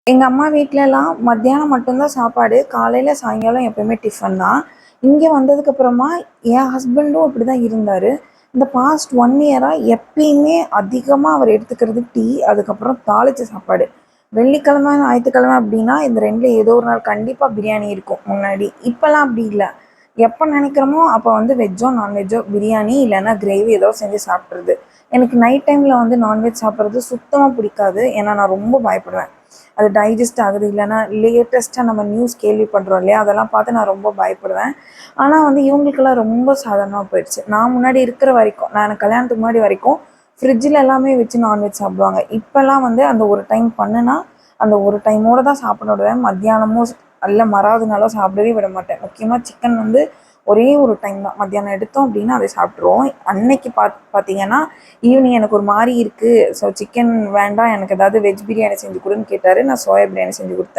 எங்கள் அம்மா வீட்டிலலாம் மத்தியானம் மட்டும்தான் சாப்பாடு, காலையில் சாயங்காலம் எப்போயுமே டிஃபன் தான். இங்கே வந்ததுக்கப்புறமா என் ஹஸ்பண்டும் அப்படி தான் இருந்தார். இந்த பாஸ்ட் 1 இயராக எப்பயுமே அதிகமாக அவர் எடுத்துக்கிறது டீ, அதுக்கப்புறம் தாளித்த சாப்பாடு. வெள்ளிக்கிழமை ஞாயிற்றுக்கிழமை அப்படின்னா இந்த ரெண்டில் ஏதோ ஒரு நாள் கண்டிப்பாக பிரியாணி இருக்கும் முன்னாடி. இப்போல்லாம் அப்படி இல்லை. எப்போ நினைக்கிறோமோ அப்போ வந்து வெஜ்ஜோ நான்வெஜ்ஜோ பிரியாணி இல்லைன்னா கிரேவி ஏதோ செஞ்சு சாப்பிட்றது. எனக்கு நைட் டைமில் வந்து நான்வெஜ் சாப்பிட்றது சுத்தமாக பிடிக்காது. ஏன்னா நான் ரொம்ப பயப்படுவேன். அது டைஜஸ்ட் ஆகுது இல்லைன்னா லேட்டஸ்ட்டாக நம்ம நியூஸ் கேள்விப்படுறோம் இல்லையா, அதெல்லாம் பார்த்து நான் ரொம்ப பயப்படுவேன். ஆனால் வந்து இவங்களுக்கெல்லாம் ரொம்ப சாதாரணமாக போயிடுச்சு. நான் முன்னாடி இருக்கிற வரைக்கும், நான் எனக்கு கல்யாணத்துக்கு முன்னாடி வரைக்கும் ஃப்ரிட்ஜில் எல்லாமே வச்சு நான்வெஜ் சாப்பிடுவாங்க. இப்போல்லாம் வந்து அந்த ஒரு டைம் பண்ணுனா அந்த ஒரு டைமோடு தான் சாப்பிட விடுவேன். மத்தியானமும் அல்ல மறாவது நாளும் சாப்பிடவே விட மாட்டேன். முக்கியமாக சிக்கன் வந்து ஒரே ஒரு டைம் தான் மத்தியானம் எடுத்தோம் அப்படின்னா அதை சாப்பிட்ருவோம். அன்னைக்கு பார்த்தீங்கன்னா ஈவினிங் எனக்கு ஒரு மாதிரி இருக்குது, ஸோ சிக்கன் வேண்டாம், எனக்கு ஏதாவது வெஜ் பிரியாணி செஞ்சு கொடுன்னு கேட்டார். நான் சோயா பிரியாணி செஞ்சு கொடுத்தேன்.